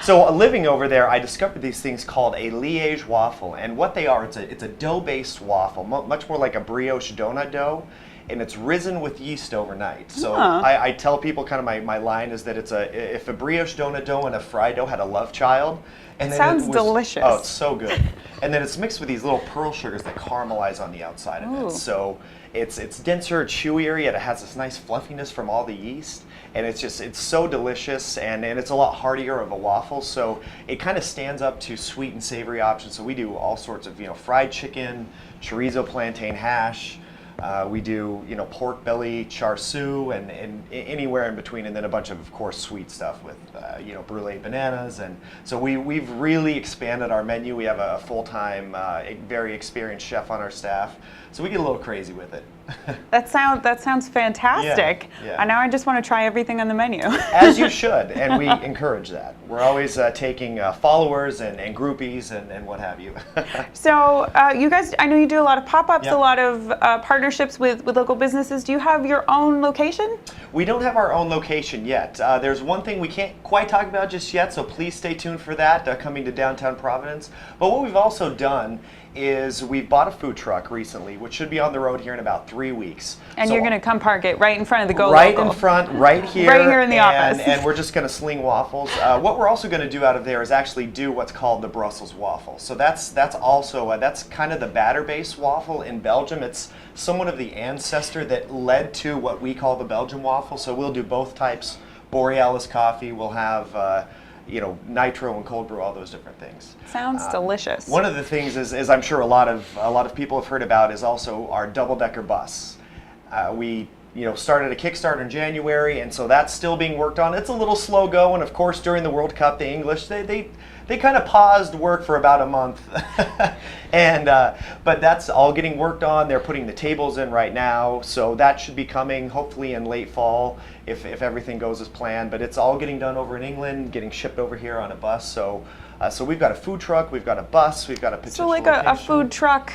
So living over there, I discovered these things called a Liège waffle, and what they are, it's a dough-based waffle, much more like a brioche donut dough, and it's risen with yeast overnight. So I tell people, kind of my line is that if a brioche donut dough and a fried dough had a love child, and then sounds delicious. Oh, it's so good. And then it's mixed with these little pearl sugars that caramelize on the outside of it. So it's denser, chewier, yet it has this nice fluffiness from all the yeast. And it's so delicious, and it's a lot heartier of a waffle, so it kind of stands up to sweet and savory options. So we do all sorts of, fried chicken, chorizo plantain hash. We do, pork belly, char siu, and anywhere in between, and then a bunch of course, sweet stuff with, brulee bananas. And so we've really expanded our menu. We have a full-time, very experienced chef on our staff, so we get a little crazy with it. That sounds fantastic. Yeah. And now I just want to try everything on the menu. As you should, and we encourage that. We're always taking followers and groupies and what have you. So you guys, I know you do a lot of pop-ups, a lot of partnerships with local businesses. Do you have your own location? We don't have our own location yet. There's one thing we can't quite talk about just yet, so please stay tuned for that, coming to downtown Providence. But what we've also done is we've bought a food truck recently, which should be on the road here in about 3 weeks. And so you're going to come park it right in front of the GoLocal. Right in front, right here. Right here in the office. And we're just going to sling waffles. What we're also going to do out of there is actually do what's called the Brussels waffle. So that's also, that's kind of the batter-based waffle in Belgium. It's somewhat of the ancestor that led to what we call the Belgian waffle. So we'll do both types. Borealis coffee, we'll have nitro and cold brew, all those different things. Sounds delicious. One of the things is I'm sure a lot of people have heard about is also our double-decker bus. We started a Kickstarter in January, and so that's still being worked on. It's a little slow going. Of course, during the World Cup, the English they kind of paused work for about a month, but that's all getting worked on. They're putting the tables in right now, so that should be coming hopefully in late fall if everything goes as planned. But it's all getting done over in England, getting shipped over here on a bus. So we've got a food truck, we've got a bus, we've got a potential location. So like a food truck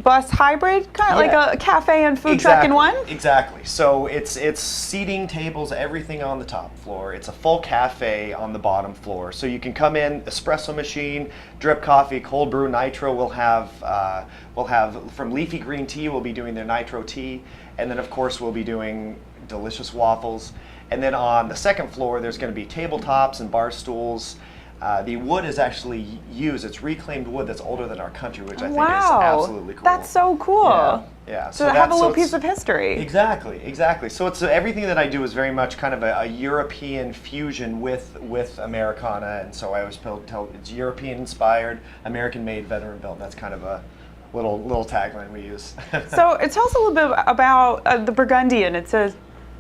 bus hybrid, kind of like a cafe and food truck in one? Exactly. So it's seating, tables, everything on the top floor. It's a full cafe on the bottom floor. So you can come in, espresso machine, drip coffee, cold brew, nitro. We'll have from Leafy Green Tea, we'll be doing their nitro tea. And then of course we'll be doing delicious waffles. And then on the second floor, there's going to be tabletops and bar stools. The wood is actually used. It's reclaimed wood that's older than our country, which I think is absolutely cool. That's so cool. Yeah. So have a little piece of history. Exactly. So it's everything that I do is very much kind of a European fusion with Americana, and so I always tell it's European inspired, American made, veteran built. That's kind of a little tagline we use. So tell us a little bit about the Burgundian. It's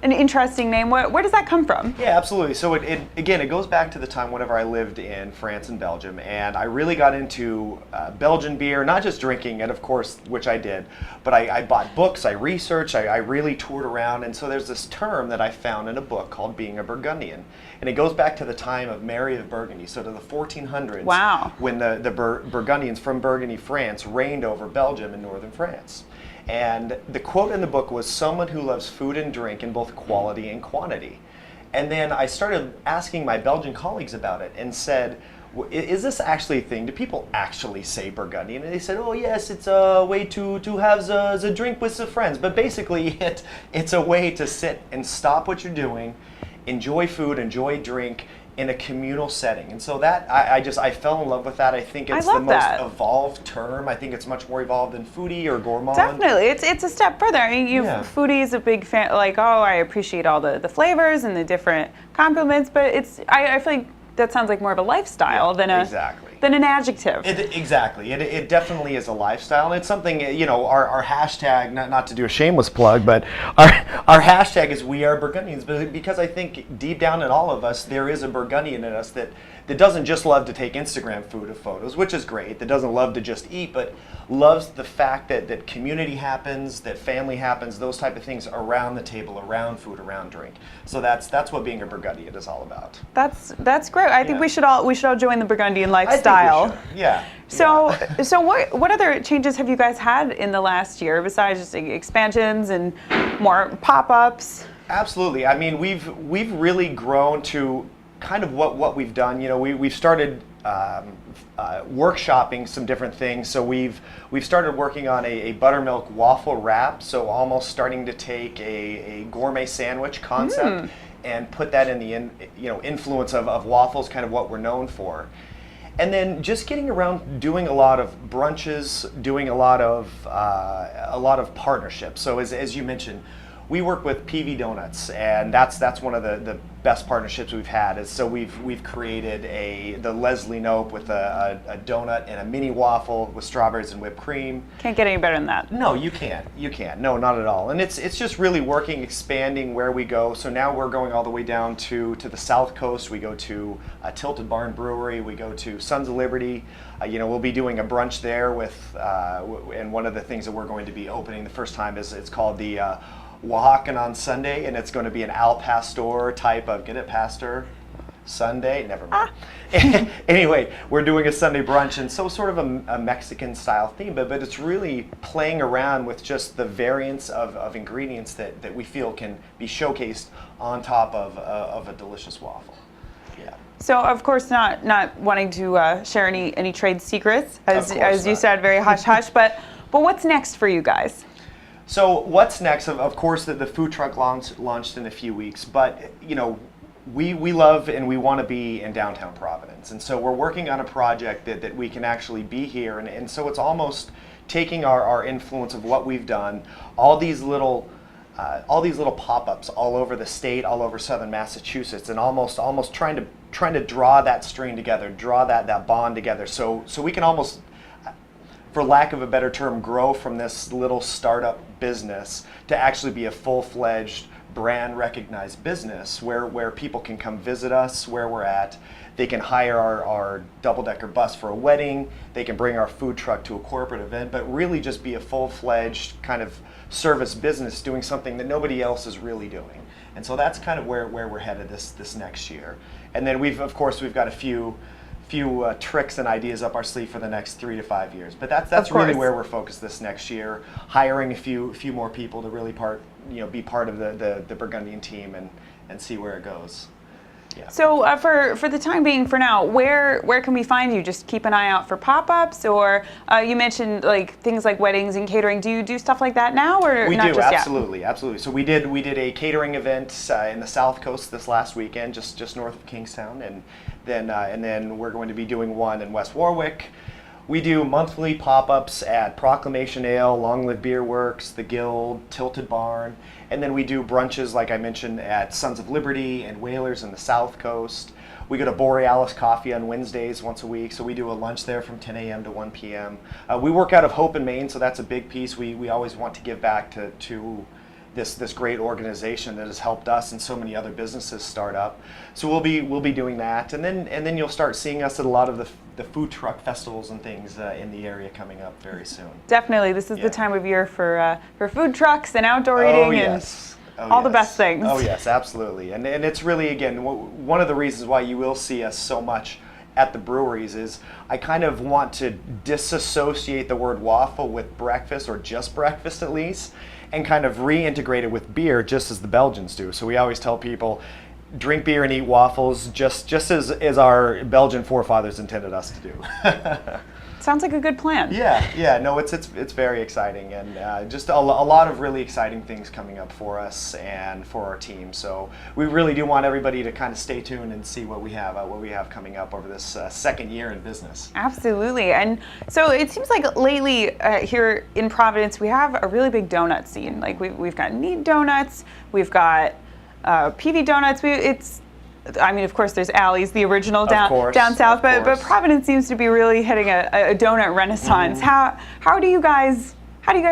an interesting name. Where does that come from? Yeah, absolutely. So it goes back to the time whenever I lived in France and Belgium, and I really got into Belgian beer, not just drinking it, of course, which I did, but I bought books, I researched, I really toured around, and so there's this term that I found in a book called being a Burgundian, and it goes back to the time of Mary of Burgundy, so to the 1400s. Wow. When the Burgundians from Burgundy, France, reigned over Belgium and northern France. And the quote in the book was, "Someone who loves food and drink in both quality and quantity." And then I started asking my Belgian colleagues about it and said, is this actually a thing? Do people actually say Burgundian? And they said, oh yes, it's a way to have the drink with the friends. But basically it's a way to sit and stop what you're doing, enjoy food, enjoy drink, in a communal setting. And so that I fell in love with that. I think it's the most evolved term. I think it's much more evolved than foodie or gourmand. Definitely. It's a step further. I mean, foodie is a big fan, like, oh, I appreciate all the flavors and the different compliments, but I feel like that sounds like more of a lifestyle than an adjective. Exactly. It definitely is a lifestyle, and it's something, our hashtag, not to do a shameless plug, but our hashtag is We Are Burgundians, because I think deep down in all of us, there is a Burgundian in us that doesn't just love to take Instagram photos, which is great, that doesn't love to just eat, but loves the fact that community happens, that family happens, those type of things around the table, around food, around drink. So that's what being a Burgundian is all about. That's great. I think we should all join the Burgundian lifestyle. I think we should. Yeah. So what other changes have you guys had in the last year besides just expansions and more pop-ups? Absolutely. I mean, we've really grown to kind of what we've done, we've started workshopping some different things. So we've started working on a buttermilk waffle wrap. So almost starting to take a gourmet sandwich concept and put that in the influence of waffles, kind of what we're known for. And then just getting around doing a lot of brunches, doing a lot of partnerships. So as you mentioned, we work with PV Donuts, and that's one of the best partnerships we've had. So we've created the Leslie Nope with a donut and a mini waffle with strawberries and whipped cream. Can't get any better than that. No, you can't. No, not at all. And it's just really working, expanding where we go. So now we're going all the way down to the South Coast. We go to Tilted Barn Brewery. We go to Sons of Liberty. We'll be doing a brunch there and one of the things that we're going to be opening the first time is it's called the Oaxacan on Sunday, and it's going to be an al pastor type of, get it, pastor? Sunday? Never mind. Anyway, we're doing a Sunday brunch, and so sort of a Mexican style theme, but it's really playing around with just the variants of ingredients that we feel can be showcased on top of a delicious waffle. Yeah. So of course not wanting to share any trade secrets, as you said, very hush hush, but what's next for you guys? So what's next? Of course, the food truck launched in a few weeks, but we love and we want to be in downtown Providence, and so we're working on a project that we can actually be here, and so it's almost taking our influence of what we've done, all these little pop-ups all over the state, all over southern Massachusetts, and almost trying to draw that string together, draw that bond together, so we can almost, for lack of a better term, grow from this little startup business to actually be a full-fledged brand recognized business where people can come visit us where we're at. They can hire our double-decker bus for a wedding. They can bring our food truck to a corporate event, but really just be a full-fledged kind of service business doing something that nobody else is really doing. And so that's kind of where we're headed this next year. And then we've got a few tricks and ideas up our sleeve for the next 3 to 5 years. But that's really where we're focused this next year, hiring a few more people to really be part of the Burgundian team and see where it goes. Yeah. So for the time being, for now, where can we find you? Just keep an eye out for pop-ups, or you mentioned things like weddings and catering. Do you do stuff like that now, or we not do? Just Absolutely, yet? Absolutely. So we did a catering event in the South Coast this last weekend, just north of Kingstown, and then we're going to be doing one in West Warwick. We do monthly pop-ups at Proclamation Ale, Long Live Beer Works, The Guild, Tilted Barn, and then we do brunches, like I mentioned, at Sons of Liberty and Whalers in the South Coast. We go to Borealis Coffee on Wednesdays once a week, so we do a lunch there from 10 a.m. to 1 p.m. We work out of Hope in Maine, so that's a big piece. We always want to give back to this great organization that has helped us and so many other businesses start up. So we'll be doing that, and then you'll start seeing us at a lot of the food truck festivals and things in the area coming up very soon. Definitely, this is the time of year for food trucks and outdoor eating and all the best things. Oh yes, absolutely, and it's really, again, one of the reasons why you will see us so much at the breweries is I kind of want to disassociate the word waffle with breakfast, or just breakfast at least, and kind of reintegrate it with beer, just as the Belgians do. So we always tell people, drink beer and eat waffles, just as our Belgian forefathers intended us to do. Sounds like a good plan. Yeah. No, it's very exciting, and just a lot of really exciting things coming up for us and for our team. So we really do want everybody to kind of stay tuned and see what we have coming up over this second year in business. Absolutely. And so it seems like lately here in Providence we have a really big donut scene. Like we've got Need Donuts, we've got PV Donuts. Of course, there's Allie's, the original down south, but Providence seems to be really hitting a donut renaissance. Mm-hmm. How do you guys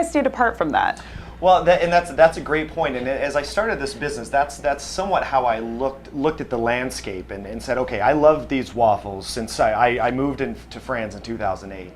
stand apart from that? Well, that's a great point. And as I started this business, that's somewhat how I looked at the landscape and said, okay, I love these waffles since I moved into France in 2008.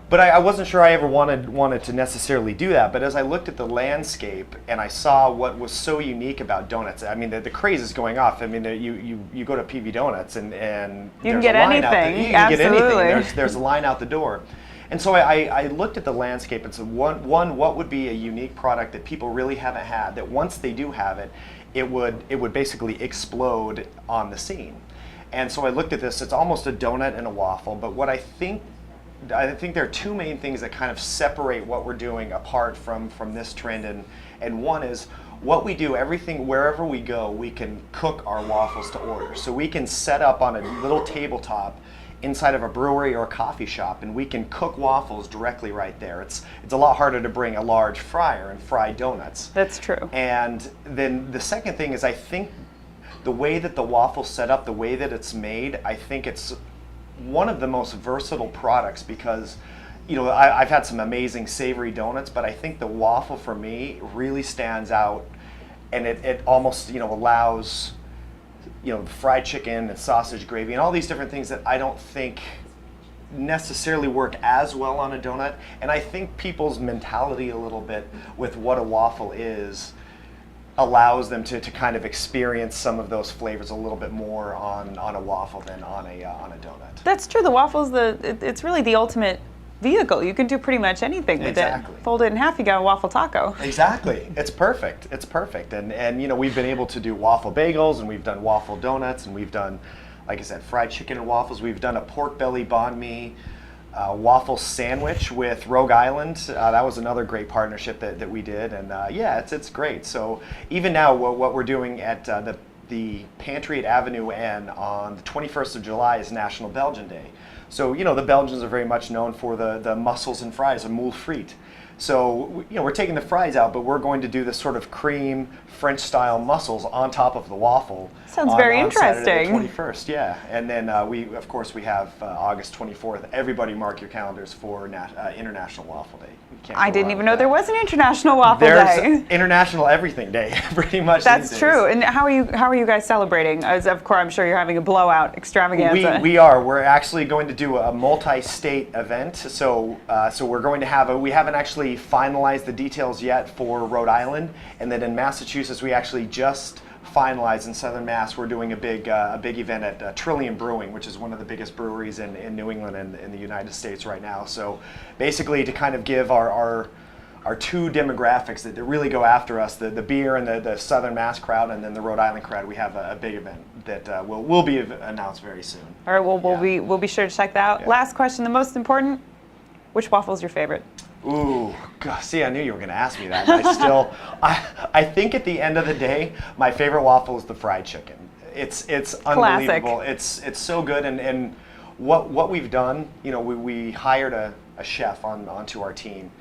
But I wasn't sure I ever wanted to necessarily do that. But as I looked at the landscape and I saw what was so unique about donuts, I mean, the craze is going off. I mean, you go to PV Donuts and you can get anything. You can get anything. There's a line out the door. And so I looked at the landscape and said, one, what would be a unique product that people really haven't had, that once they do have it, it would basically explode on the scene. And so I looked at this, it's almost a donut and a waffle, but what I think there are two main things that kind of separate what we're doing apart from this trend, and one is what we do, everything, wherever we go, we can cook our waffles to order. So we can set up on a little tabletop inside of a brewery or a coffee shop, and we can cook waffles directly right there. It's a lot harder to bring a large fryer and fry donuts. That's true. And then the second thing is, I think the way that the waffle's set up, the way that it's made, I think it's one of the most versatile products because, you know, I've had some amazing savory donuts, but I think the waffle for me really stands out, and it almost, you know, allows, you know, fried chicken and sausage gravy and all these different things that I don't think necessarily work as well on a donut. And I think people's mentality a little bit with what a waffle is allows them to kind of experience some of those flavors a little bit more on a waffle than on a donut. That's true. The waffle's it's really the ultimate vehicle. You can do pretty much anything with it. Fold it in half, you got a waffle taco. Exactly. It's perfect. It's perfect. And you know, we've been able to do waffle bagels, and we've done waffle donuts, and we've done, like I said, fried chicken and waffles. We've done a pork belly banh mi waffle sandwich with Rogue Island. That was another great partnership that we did, and yeah, it's great. So even now, what we're doing at the Pantry at Avenue N on the 21st of July is National Belgian Day. So, you know, the Belgians are very much known for the mussels and fries, a moule frite. So, you know, we're taking the fries out, but we're going to do this sort of cream French-style mussels on top of the waffle. Sounds very interesting. Saturday the 21st, yeah. And then we have August 24th. Everybody mark your calendars for International Waffle Day. I didn't even know there was an International Waffle Day. There's International Everything Day, pretty much. That's true. And how are you guys celebrating? As of course, I'm sure you're having a blowout extravaganza. We are. We're actually going to do a multi-state event. So we're going to have we haven't actually finalized the details yet for Rhode Island, and then in Massachusetts we actually just finalized in Southern Mass. We're doing a big event at Trillium Brewing, which is one of the biggest breweries in New England and in the United States right now. So basically to kind of give our two demographics that really go after us, the beer and the Southern Mass crowd, and then the Rhode Island crowd, we have a big event that will be announced very soon. All right, well, we'll be sure to check that out. Yeah. Last question, the most important, which waffle is your favorite? Ooh, God, see, I knew you were going to ask me that. I think at the end of the day, my favorite waffle is the fried chicken. It's unbelievable. Classic. It's so good, and what we've done, you know, we hired a chef onto our team,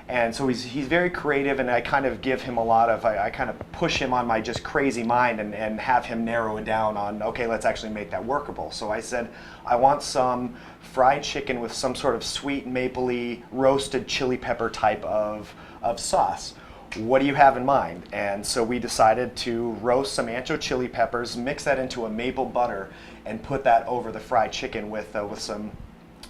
and so he's very creative, and I kind of give him a lot of, I kind of push him on my just crazy mind and have him narrow it down on, okay, let's actually make that workable. So I said, I want some fried chicken with some sort of sweet mapley roasted chili pepper type of sauce. What do you have in mind? And so we decided to roast some ancho chili peppers, mix that into a maple butter, and put that over the fried chicken with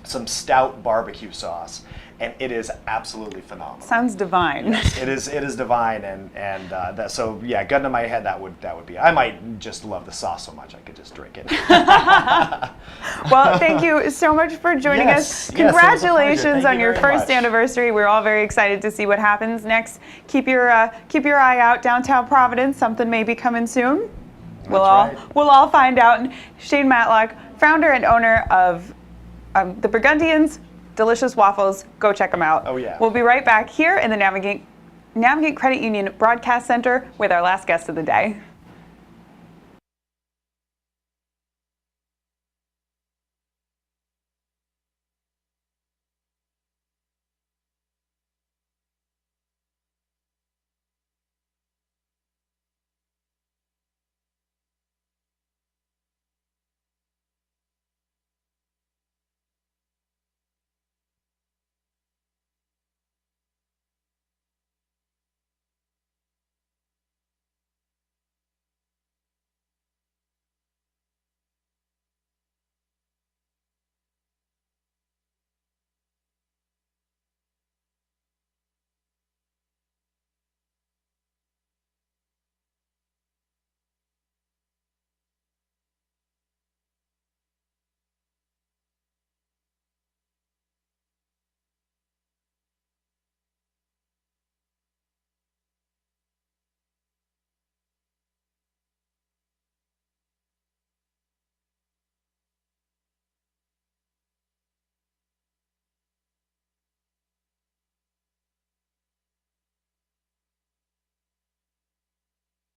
some stout barbecue sauce. And it is absolutely phenomenal. Sounds divine. Yes, it is divine, and so yeah, gun to my head, that would be. I might just love the sauce so much I could just drink it. Well, thank you so much for joining us. Congratulations on your first anniversary. We're all very excited to see what happens next. Keep your eye out, downtown Providence. Something may be coming soon. We'll all find out. And Shane Matlock, founder and owner of the Burgundians. Delicious waffles. Go check them out. Oh, yeah. We'll be right back here in the Navigate Credit Union Broadcast Center with our last guest of the day.